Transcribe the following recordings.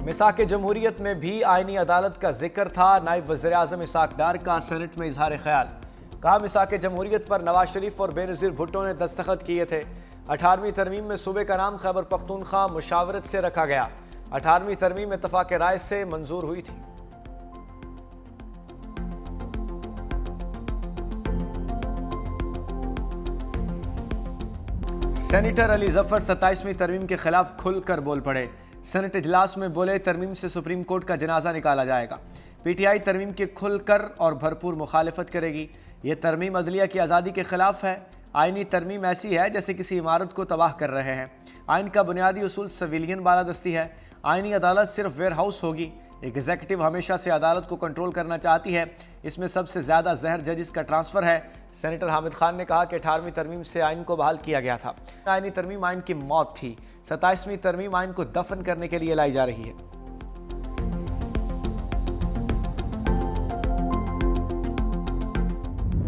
मिसाक जमहूरियत में भी आईनी अदालत का जिक्र था। नायब वज़ीर आज़म इसहाक डार का सेनेट में इजहार ख्याल। कहा, मिसाक जमहूरियत पर नवाज शरीफ और बेनज़ीर भुट्टो ने दस्तखत किए थे। 18वीं तरमीम में सूबे का नाम खैबर पख्तूनख्वा मुशावरत से रखा गया। 18वीं तरमीम इत्तफ़ाक़ राय से मंजूर हुई थी। सेनेटर अली जफर 27वीं तरमीम के खिलाफ खुलकर बोल पड़े। सेनेट इजलास में बोले, तरमीम से सुप्रीम कोर्ट का जनाजा निकाला जाएगा। पीटीआई तरमीम की खुलकर और भरपूर मुखालिफत करेगी। ये तरमीम अदलिया की आज़ादी के खिलाफ है। आइनी तरमीम ऐसी है जैसे किसी इमारत को तबाह कर रहे हैं। आइन का बुनियादी उसूल सिविलियन बालादस्ती है। आइनी अदालत सिर्फ वेयर हाउस होगी। एग्जीक्यूटिव हमेशा से अदालत को कंट्रोल करना चाहती है। इसमें सबसे ज़्यादा जहर जजिस का ट्रांसफ़र है। सेनेटर हामिद खान ने कहा कि 18वीं तरमीम से आइन को बहाल किया गया था। आइनी तरमीम आइन की मौत थी। 27वीं तरमीम आइन को दफन करने के लिए लाई जा रही है।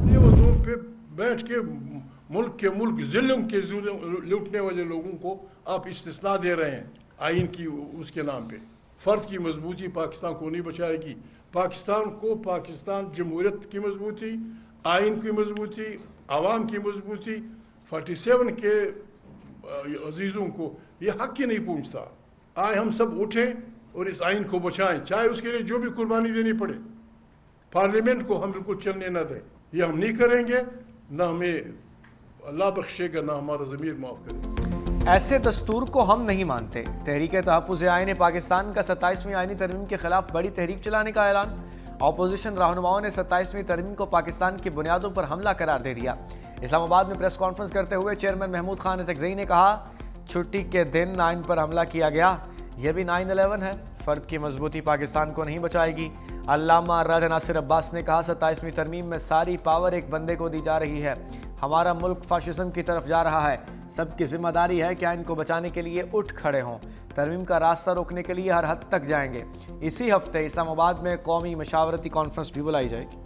ये वजूद पे बैठ के मुल्क जिलों के लूटने वाले लोगों को आप इस्तिस्ना दे रहे हैं आइन की उसके नाम पे। फ़र्द की मजबूती पाकिस्तान को नहीं बचाएगी। पाकिस्तान को, पाकिस्तान जमहूरियत की मजबूती, आइन की मजबूती, आवाम की मजबूती, 47 के अजीज़ों को ये हक ही नहीं पूछता। आए हम सब उठें और इस आइन को बचाएं, चाहे उसके लिए जो भी कुर्बानी देनी पड़े। पार्लियामेंट को हम बिल्कुल चलने न दें। ये हम नहीं करेंगे, ना हमें अल्लाह बख्शेगा, ना हमारा ज़मीर माफ़ करेगा। ऐसे दस्तूर को हम नहीं मानते। तहरीक तहफ़्फ़ुज़ आइन पाकिस्तान का 27वीं आइनी तरमीम के खिलाफ बड़ी तहरीक चलाने का ऐलान। अपोजिशन रहनुमाओं ने 27वीं तरमीम को पाकिस्तान की बुनियादों पर हमला करार दे दिया। इस्लामाबाद में प्रेस कॉन्फ्रेंस करते हुए चेयरमैन महमूद खान अज़हरी ने कहा, छुट्टी के दिन आइन पर हमला किया गया। यह भी 9/11 है। फ़र्द की मजबूती पाकिस्तान को नहीं बचाएगी। अल्लामा राजा नासिर अब्बास ने कहा, 27वीं तरमीम में सारी पावर एक बंदे को दी जा रही है। हमारा मुल्क फाशिज्म की तरफ जा रहा है। सबकी जिम्मेदारी है कि आइन को बचाने के लिए उठ खड़े हों। तरमीम का रास्ता रोकने के लिए हर हद तक जाएंगे। इसी हफ्ते इस्लामाबाद में कौमी मशावरती कॉन्फ्रेंस भी बुलाई जाएगी।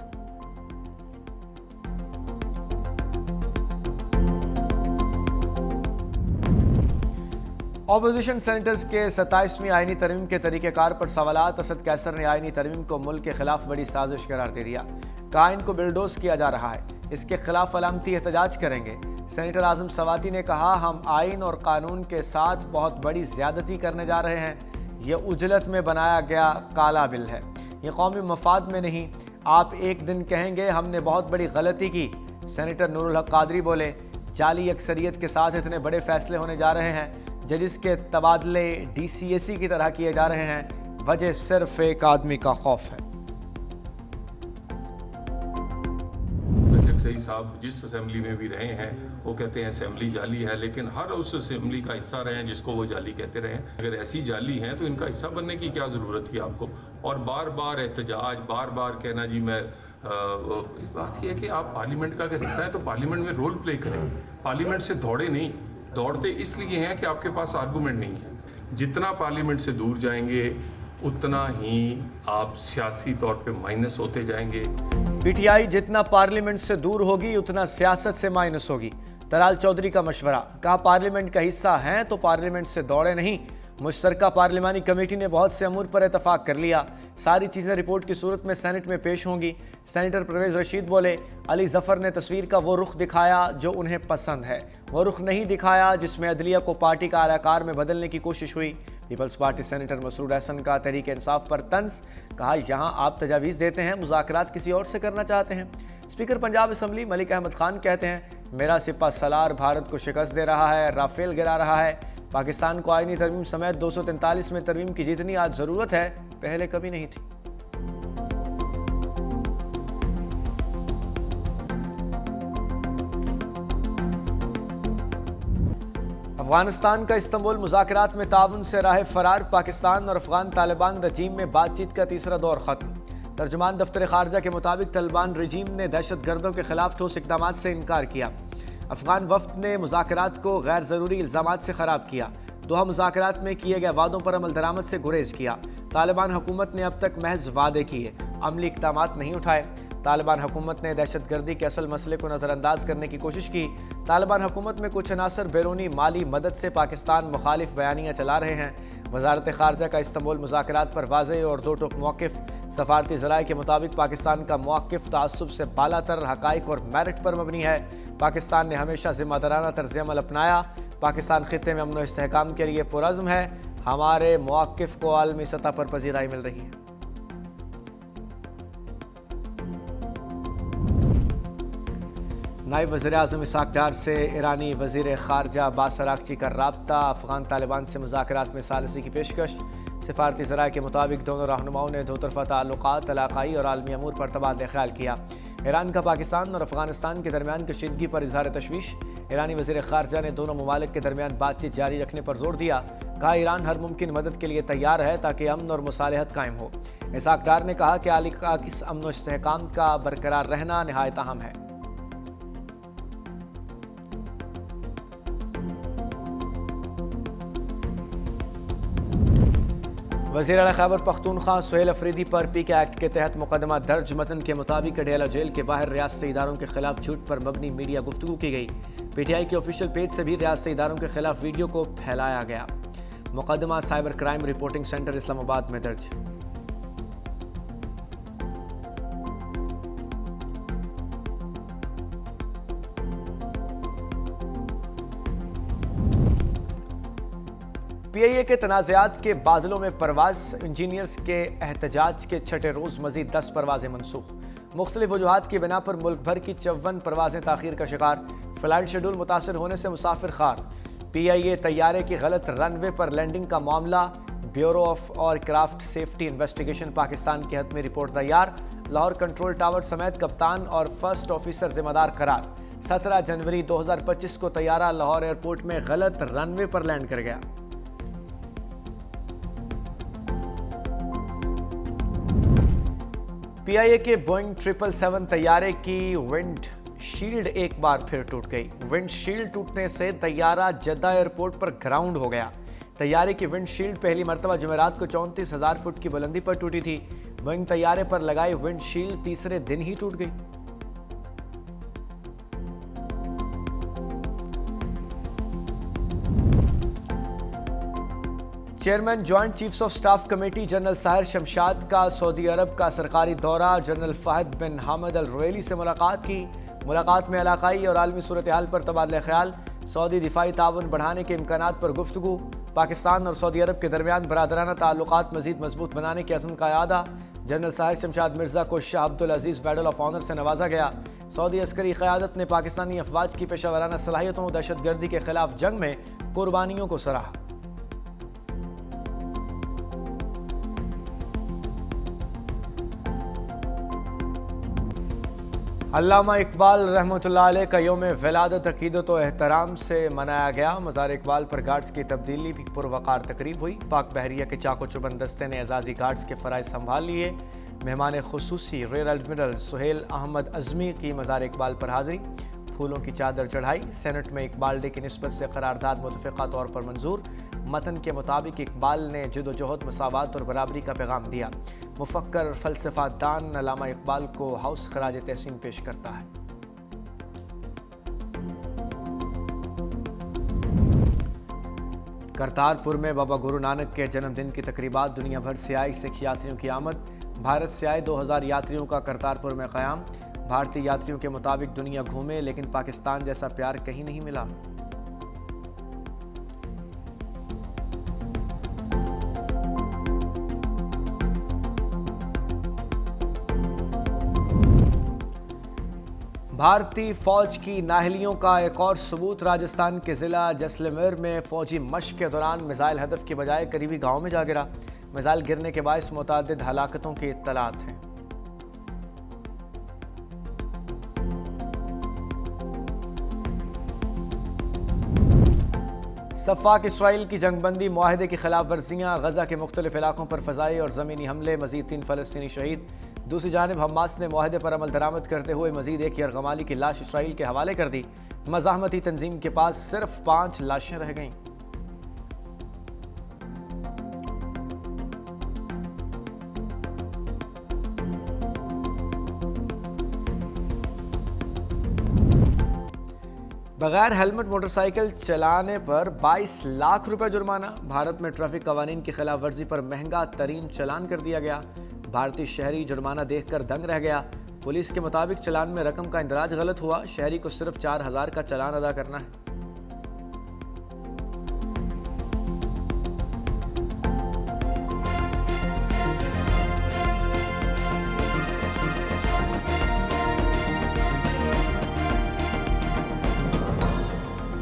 ऑपोजिशन सेनेटर्स के 27वीं आइनी तरमीम के तरीक़ेकार पर सवालात। असद कैसर ने आइनी तरमीम को मुल्क के खिलाफ बड़ी साजिश करार दे दिया। कहा, आइन को बिलडोज किया जा रहा है, इसके खिलाफ अलामती एहतजाज करेंगे। सेनेटर आज़म सवाती ने कहा, हम आइन और कानून के साथ बहुत बड़ी ज़्यादती करने जा रहे हैं। यह उजलत में बनाया गया काला बिल है, ये कौमी मफाद में नहीं। आप एक दिन कहेंगे हमने बहुत बड़ी गलती की। सेनेटर नूरुल हक कादरी बोले, जाली अक्सरियत के साथ इतने बड़े फैसले होने जा रहे हैं। जजिस के तबादले DCAC की तरह किए जा रहे हैं। वजह सिर्फ एक आदमी का खौफ है। सही साहब जिस असेंबली में भी रहे हैं वो कहते हैं असेंबली जाली है, लेकिन हर उस असेंबली का हिस्सा रहे हैं जिसको वो जाली कहते रहे। अगर ऐसी जाली हैं तो इनका हिस्सा बनने की क्या ज़रूरत थी आपको? और बार बार एहतजाज, बार बार कहना जी मैं बात यह है कि आप पार्लियामेंट का अगर हिस्सा है तो पार्लियामेंट में रोल प्ले करें। पार्लियामेंट से दौड़े नहीं। दौड़ते इसलिए हैं कि आपके पास आर्गूमेंट नहीं है। जितना पार्लियामेंट से दूर जाएंगे उतना ही आप सियासी तौर पे माइनस होते जाएंगे। PTI जितना पार्लियामेंट से दूर होगी उतना सियासत से माइनस होगी। तलाल चौधरी का मशवरा। कहा, पार्लियामेंट का हिस्सा हैं तो पार्लियामेंट से दौड़े नहीं। मुश्तरका पार्लिमानी कमेटी ने बहुत से अमूर पर इतफाक़ कर लिया। सारी चीज़ें रिपोर्ट की सूरत में सेनेट में पेश होंगी। सेनेटर परवेज़ रशीद बोले, अली जफ़र ने तस्वीर का वो रुख दिखाया जो उन्हें पसंद है, वो रुख नहीं दिखाया जिसमें अदलिया को पार्टी का आलाकार में बदलने की कोशिश हुई। Peoples party senator Masroor Ahsan का तहरीक इंसाफ पर तंज। कहा, यहाँ आप तजावीज़ देते हैं, मुज़ाकरात किसी और से करना चाहते हैं। स्पीकर पंजाब असम्बली मलिक अहमद खान कहते हैं, मेरा सिपा सलार भारत को शिकस्त दे रहा है, राफेल गिरा रहा है। पाकिस्तान को आइनी तरमीम समेत 243 में तरमीम की जितनी आज ज़रूरत है, पहले कभी नहीं थी। अफगानिस्तान का इस्तांबुल मुज़ाकरात में ताउन से राह फरार। पाकिस्तान और अफगान तालिबान रजीम में बातचीत का तीसरा दौर ख़त्म। तर्जुमान दफ्तर खारजा के मुताबिक तालिबान रजीम ने दहशत गर्दों के खिलाफ ठोस इक़दामात से इनकार किया। अफगान वफ्द ने मुज़ाकरात को गैर ज़रूरी इल्ज़ामात से ख़राब किया। दोहा मुज़ाकरात में किए गए वादों पर अमल दरामद से गुरेज किया। तालिबान हुकूमत ने अब तक महज वादे किए, अमली इक़दामात नहीं उठाए। तालिबान हुकूमत ने दहशतगर्दी के असल मसले को नज़रअंदाज करने की कोशिश की। तालिबान हुकूमत में कुछ अनासर बैरूनी माली मदद से पाकिस्तान मुखालिफ बयानियाँ चला रहे हैं। वजारत खारजा का इस्तांबुल मुज़ाकरात पर वाज़ेह और दो टोक मौक़िफ़। सफारती ज़राए के मुताबिक पाकिस्तान का मौक़िफ़ तआस्सुब से बालातर हक़ाइक़ और मेरिट पर मबनी है। पाकिस्तान ने हमेशा ज़िम्मेदाराना तर्ज़ अमल अपनाया। पाकिस्तान ख़ित्ते में अमन व इस्तेहकाम के लिए पुरज़्म है। हमारे मौक़िफ़ को आलमी सतह पर पज़ीराई मिल रही है। नायब वज़ीर-ए-आज़म इसहाक़ डार से ईरानी वज़ीर ख़ारजा अब्बास अराग़ची का राब्ता। अफ़गान तालिबान से मुज़ाकरात में सालिसी की पेशकश। सफारती ज़राए के मुताबिक दोनों रहनुमाओं ने दो तरफ़ा ताल्लुक़ात, इलाक़ाई और आलमी अमूर पर तबादला ख़्याल किया। ईरान का पाकिस्तान और अफ़गानिस्तान के दरमियान कशीदगी पर इज़हार तशवीश। ईरानी वज़ीर ख़ारजा ने दोनों ममालिक के दरमियान बातचीत जारी रखने पर जोर दिया। कहा, ईरान हर मुमकिन मदद के लिए तैयार है ताकि अमन और मुसालहत कायम हो। इसहाक़ डार ने कहा कि आली का किस अमन व इस्तेहकाम का बरकरार रहना नहायत अहम है। वज़ीर आला खैबर पख्तूनख्वा सुहेल अफरीदी पर पीके एक्ट के तहत मुकदमा दर्ज। मतन के मुताबिक अडेला जेल के बाहर रियासती इदारों के खिलाफ झूठ पर मबनी मीडिया गुफ्तगू की गई। PTI के ऑफिशियल पेज से भी रियासती इदारों के खिलाफ वीडियो को फैलाया गया। मुकदमा cyber crime reporting centre Islamabad में दर्ज। PIA के तनाज़ात के बादलों में परवाज़। इंजीनियर्स के एहतजाज के छठे रोज़ मज़ीद 10 परवाज़ें मनसूख। मुख्तलिफ वजूहात की बिना पर मुल्क भर की 54 परवाज़ें ताख़ीर का शिकार। फ़्लाइट शेड्यूल मुतासर होने से मुसाफिर खार। PIA तैयारे की गलत रनवे पर लैंडिंग का मामला। ब्यूरो ऑफ और क्राफ्ट सेफ्टी इन्वेस्टिगेशन पाकिस्तान की हतमी रिपोर्ट तैयार। लाहौर कंट्रोल टावर समेत कप्तान और फर्स्ट ऑफिसर जिम्मेदार करार। 17 जनवरी 2025 को तैयारा लाहौर एयरपोर्ट में गलत रनवे पर लैंड कर गया। PIA के बोइंग 777 तैयारे की विंड शील्ड एक बार फिर टूट गई। विंड शील्ड टूटने से तैयारा जद्दा एयरपोर्ट पर ग्राउंड हो गया। तैयारे की विंड शील्ड पहली मरतबा जुमेरात को 34,000 फुट की बुलंदी पर टूटी थी। बोइंग तैयारे पर लगाई विंड शील्ड तीसरे दिन ही टूट गई। Chairman joint chiefs of staff committee general Sahir Shamshad का सऊदी अरब का सरकारी दौरा। जनरल फाहिद बिन हामिद अल रुएली से मुलाकात की। मुलाकात में इलाकाई और आलमी सूरत हाल पर तबादला ख्याल। सऊदी दिफाई ताउन बढ़ाने के इम्कानात पर गुफ्तगू। पाकिस्तान और सऊदी अरब के दरमियान बरादराना ताल्लुकात मजीद मजबूत बनाने के अज़्म का यादा। जनरल साहिर शमशाद मिर्जा को शाह अब्दुल अजीज़ मेडल ऑफ ऑनर से नवाजा गया। सऊदी अस्करी क़यादत ने पाकिस्तानी अफवाज की पेशावराना सलाहियतों, दहशतगर्दी के खिलाफ जंग में कुर्बानियों को सराहा। अल्लामा इकबाल रहमतुल्लाह अलैह का यौम विलादत अक़ीदत व एहतराम से मनाया गया। मज़ार इकबाल पर गार्ड्स की तब्दीली भी पुरवकार तकरीब हुई। पाक बहरिया के चाको चुबंद दस्ते ने एजाज़ी गार्ड्स के फ़राइज़ संभाल लिए। मेहमान खुसूसी रियर एडमिरल सुहेल अहमद अज़मी की मज़ार इकबाल पर हाज़िरी। फूलों की चादर चढ़ाई। सेनेट में इकबाल डे की निस्बत से करारदाद मुतफ़िक़ा तौर पर मंजूर। मतन के मुताबिक इकबाल ने जदोजहद, मसावात और बराबरी का पैगाम दिया। मुफक्कर फ़लसफ़ा दान अल्लामा इकबाल को हाउस खराज तहसीन पेश करता है। करतारपुर में बाबा गुरु नानक के जन्मदिन की तकरीबात। दुनिया भर से आए सिख यात्रियों की आमद। भारत से आए 2000 यात्रियों का करतारपुर में क़याम। भारतीय यात्रियों के मुताबिक दुनिया घूमे लेकिन पाकिस्तान जैसा प्यार कहीं नहीं मिला। भारतीय फौज की नाहलियों का एक और सबूत। राजस्थान के जिला जैसलमेर में फौजी मशक के दौरान मिसाइल हदफ के बजाय करीबी गांव में जा गिरा। मिसाइल गिरने के बायस मुतअद्दिद हलाकतों की इत्तलात हैं। सफ़ाक इसराइल की जंगबंदी मुआहदे की खिलाफ वर्जियाँ। गजा के मुख्तलिफ इलाकों पर फ़ज़ाई और ज़मीनी हमले। मज़ीद 3 फ़लस्तीनी शहीद। दूसरी जानिब हमास ने मुआहदे पर अमल दरामद करते हुए मज़ीद एक यरगमाली की लाश इसराइल के हवाले कर दी। मज़ाहमती तंजीम के पास सिर्फ 5 लाशें रह गईं। बगैर हेलमेट मोटरसाइकिल चलाने पर 22 लाख रुपए जुर्माना। भारत में ट्रैफिक कवानीन की खिलाफ वर्जी पर महंगा तरीन चालान कर दिया गया। भारतीय शहरी जुर्माना देखकर दंग रह गया। पुलिस के मुताबिक चालान में रकम का इंदराज गलत हुआ। शहरी को सिर्फ 4000 का चालान अदा करना है।